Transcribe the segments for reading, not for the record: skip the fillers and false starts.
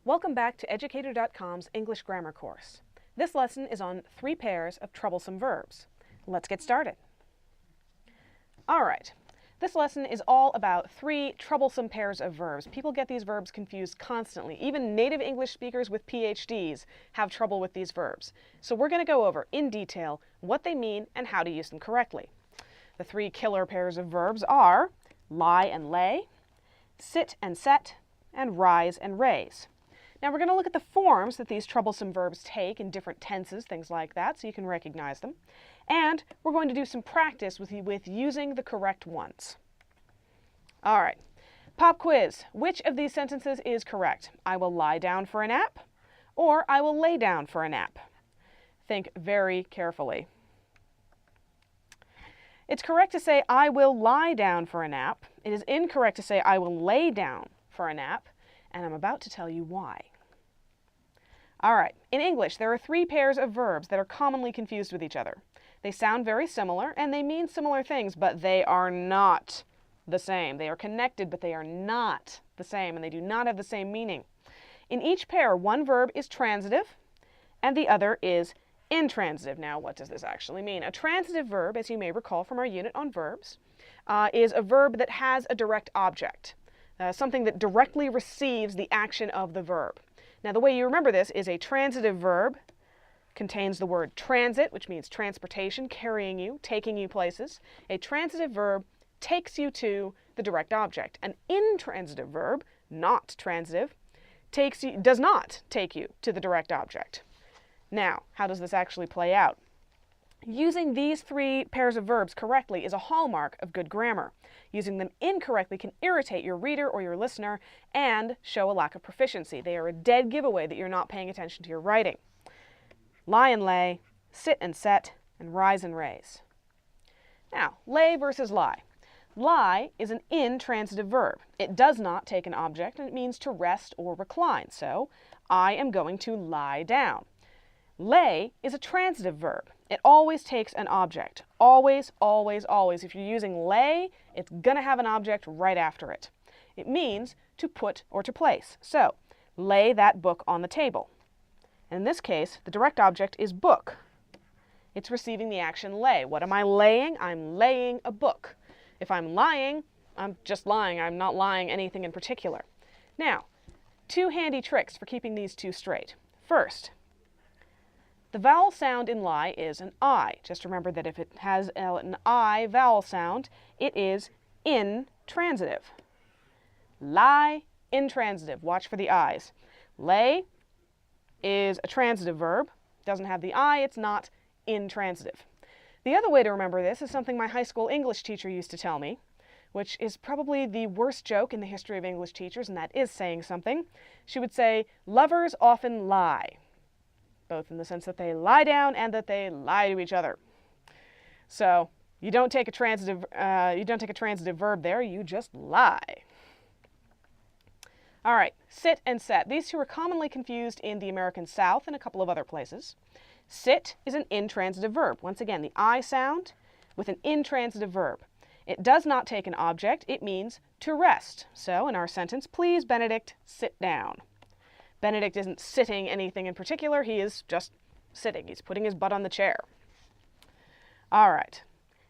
Welcome back to Educator.com's English Grammar course. This lesson is on 3 pairs of troublesome verbs. Let's get started. Alright, this lesson is all about 3 troublesome pairs of verbs. People get these verbs confused constantly. Even native English speakers with PhDs have trouble with these verbs. So we're going to go over in detail what they mean and how to use them correctly. The 3 killer pairs of verbs are lie and lay, sit and set, and rise and raise. Now we're going to look at the forms that these troublesome verbs take in different tenses, things like that, so you can recognize them. And we're going to do some practice with using the correct ones. All right, pop quiz. Which of these sentences is correct? I will lie down for a nap, or I will lay down for a nap. Think very carefully. It's correct to say I will lie down for a nap. It is incorrect to say I will lay down for a nap, and I'm about to tell you why. All right, in English, there are 3 pairs of verbs that are commonly confused with each other. They sound very similar, and they mean similar things, but they are not the same. They are connected, but they are not the same, and they do not have the same meaning. In each pair, one verb is transitive, and the other is intransitive. Now, what does this actually mean? A transitive verb, as you may recall from our unit on verbs, is a verb that has a direct object, something that directly receives the action of the verb. Now, the way you remember this is a transitive verb contains the word transit, which means transportation, carrying you, taking you places. A transitive verb takes you to the direct object. An intransitive verb, not transitive, does not take you to the direct object. Now, how does this actually play out? Using these 3 pairs of verbs correctly is a hallmark of good grammar. Using them incorrectly can irritate your reader or your listener and show a lack of proficiency. They are a dead giveaway that you're not paying attention to your writing. Lie and lay, sit and set, and rise and raise. Now, lay versus lie. Lie is an intransitive verb. It does not take an object, and it means to rest or recline. So, I am going to lie down. Lay is a transitive verb. It always takes an object. Always, always, always. If you're using lay, it's going to have an object right after it. It means to put or to place. So, lay that book on the table. In this case, the direct object is book. It's receiving the action lay. What am I laying? I'm laying a book. If I'm lying, I'm just lying. I'm not lying anything in particular. Now, 2 handy tricks for keeping these 2 straight. First, the vowel sound in lie is an I. Just remember that if it has an I vowel sound, it is intransitive. Lie, intransitive. Watch for the I's. Lay is a transitive verb. Doesn't have the I, it's not intransitive. The other way to remember this is something my high school English teacher used to tell me, which is probably the worst joke in the history of English teachers, and that is saying something. She would say, lovers often lie, both in the sense that they lie down and that they lie to each other. So you don't take a transitive verb there, you just lie. All right, sit and set. These 2 are commonly confused in the American South and a couple of other places. Sit is an intransitive verb. Once again, the I sound with an intransitive verb. It does not take an object. It means to rest. So in our sentence, please, Benedict, sit down. Benedict isn't sitting anything in particular. He is just sitting. He's putting his butt on the chair. All right.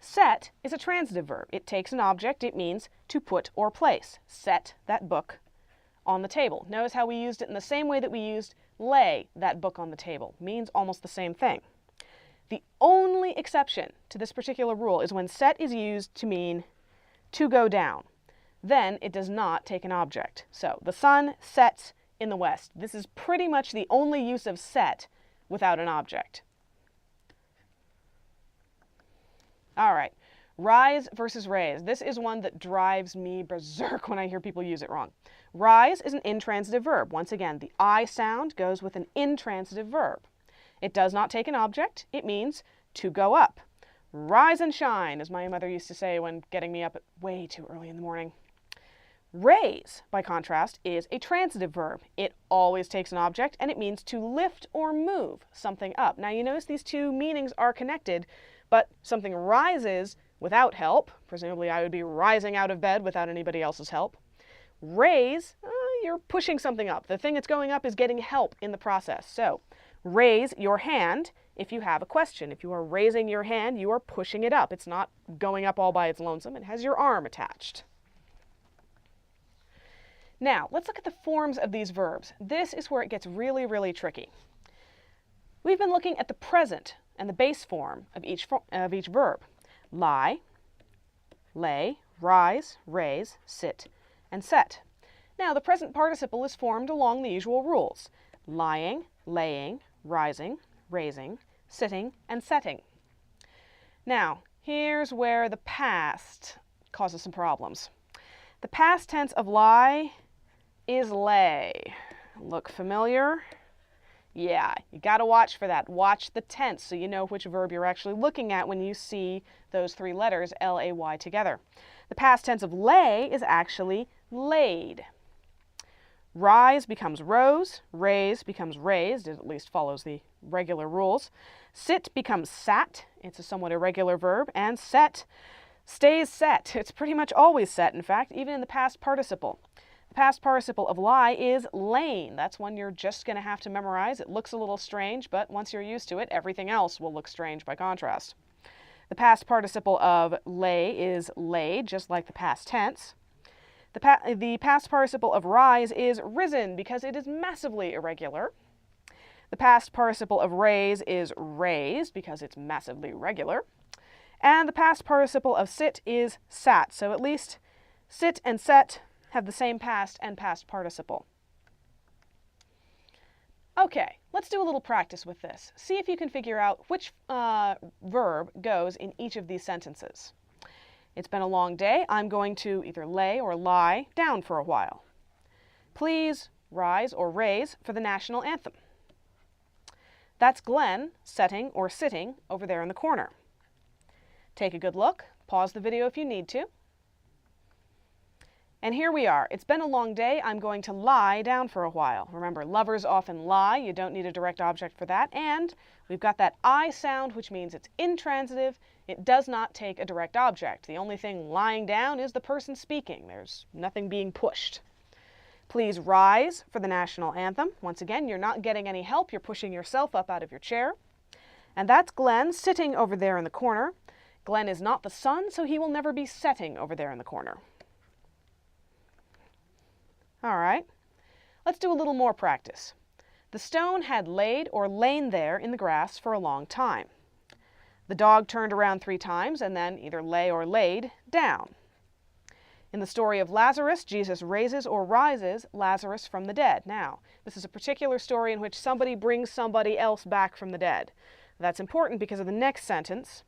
Set is a transitive verb. It takes an object. It means to put or place. Set that book on the table. Notice how we used it in the same way that we used lay that book on the table. Means almost the same thing. The only exception to this particular rule is when set is used to mean to go down. Then it does not take an object. So the sun sets in the west. This is pretty much the only use of set without an object. All right, rise versus raise. This is one that drives me berserk when I hear people use it wrong. Rise is an intransitive verb. Once again, the I sound goes with an intransitive verb. It does not take an object. It means to go up. Rise and shine, as my mother used to say when getting me up at way too early in the morning. Raise, by contrast, is a transitive verb. It always takes an object, and it means to lift or move something up. Now, you notice these 2 meanings are connected, but something rises without help. Presumably, I would be rising out of bed without anybody else's help. Raise, you're pushing something up. The thing that's going up is getting help in the process. So raise your hand if you have a question. If you are raising your hand, you are pushing it up. It's not going up all by its lonesome. It has your arm attached. Now, let's look at the forms of these verbs. This is where it gets really, really tricky. We've been looking at the present and the base form of each verb. Lie, lay, rise, raise, sit, and set. Now, the present participle is formed along the usual rules. Lying, laying, rising, raising, sitting, and setting. Now, here's where the past causes some problems. The past tense of lie is lay. Look familiar? Yeah, you got to watch for that. Watch the tense so you know which verb you're actually looking at when you see those three letters, L-A-Y, together. The past tense of lay is actually laid. Rise becomes rose, raise becomes raised, it at least follows the regular rules. Sit becomes sat, it's a somewhat irregular verb, and set stays set. It's pretty much always set, in fact, even in the past participle. The past participle of lie is lain. That's one you're just going to have to memorize. It looks a little strange, but once you're used to it, everything else will look strange by contrast. The past participle of lay is laid, just like the past tense. The past participle of rise is risen because it is massively irregular. The past participle of raise is raised because it's massively regular. And the past participle of sit is sat. So at least sit and set have the same past and past participle. Okay, let's do a little practice with this. See if you can figure out which verb goes in each of these sentences. It's been a long day. I'm going to either lay or lie down for a while. Please rise or raise for the national anthem. That's Glenn setting or sitting over there in the corner. Take a good look. Pause the video if you need to. And here we are. It's been a long day. I'm going to lie down for a while. Remember, lovers often lie. You don't need a direct object for that. And we've got that I sound, which means it's intransitive. It does not take a direct object. The only thing lying down is the person speaking. There's nothing being pushed. Please rise for the national anthem. Once again, you're not getting any help. You're pushing yourself up out of your chair. And that's Glenn sitting over there in the corner. Glenn is not the sun, so he will never be setting over there in the corner. All right, let's do a little more practice. The stone had laid or lain there in the grass for a long time. The dog turned around 3 times and then either lay or laid down. In the story of Lazarus, Jesus raises or rises Lazarus from the dead. Now, this is a particular story in which somebody brings somebody else back from the dead. That's important because of the next sentence.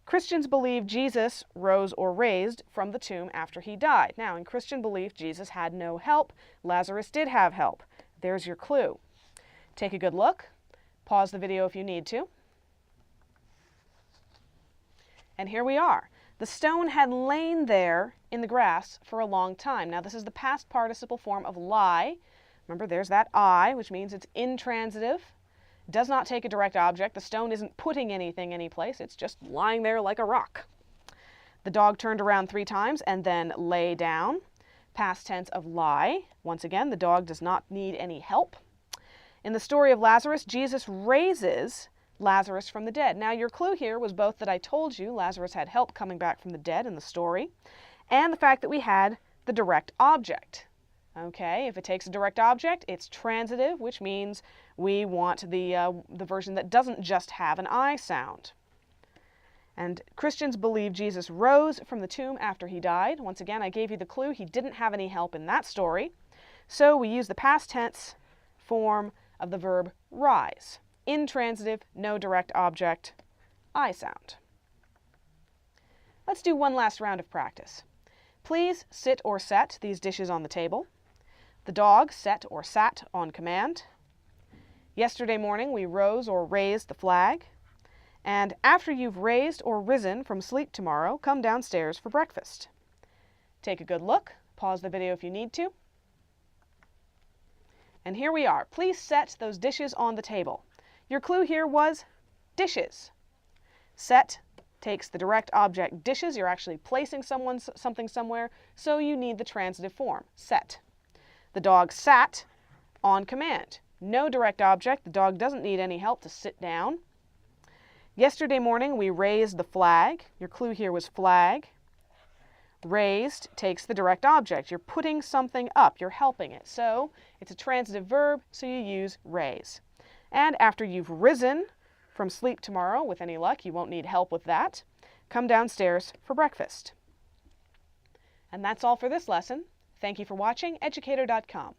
Christians believe Jesus rose or raised from the tomb after he died. Now, in Christian belief, Jesus had no help. Lazarus did have help. There's your clue. Take a good look. Pause the video if you need to. And here we are. The stone had lain there in the grass for a long time. Now, this is the past participle form of lie. Remember, there's that I, which means it's intransitive. Does not take a direct object. The stone isn't putting anything anyplace. It's just lying there like a rock. The dog turned around 3 times and then lay down. Past tense of lie. Once again, the dog does not need any help. In the story of Lazarus, Jesus raises Lazarus from the dead. Now, your clue here was both that I told you Lazarus had help coming back from the dead in the story, and the fact that we had the direct object. Okay, if it takes a direct object, it's transitive, which means we want the version that doesn't just have an I sound. And Christians believe Jesus rose from the tomb after he died. Once again, I gave you the clue. He didn't have any help in that story. So we use the past tense form of the verb rise. Intransitive, no direct object, I sound. Let's do one last round of practice. Please sit or set these dishes on the table. The dog set or sat on command. Yesterday morning we rose or raised the flag. And after you've raised or risen from sleep tomorrow, come downstairs for breakfast. Take a good look. Pause the video if you need to. And here we are. Please set those dishes on the table. Your clue here was dishes. Set takes the direct object dishes. You're actually placing something somewhere, so you need the transitive form, set. The dog sat on command. No direct object. The dog doesn't need any help to sit down. Yesterday morning, we raised the flag. Your clue here was flag. Raised takes the direct object. You're putting something up. You're helping it. So it's a transitive verb, so you use raise. And after you've risen from sleep tomorrow, with any luck, you won't need help with that, come downstairs for breakfast. And that's all for this lesson. Thank you for watching Educator.com.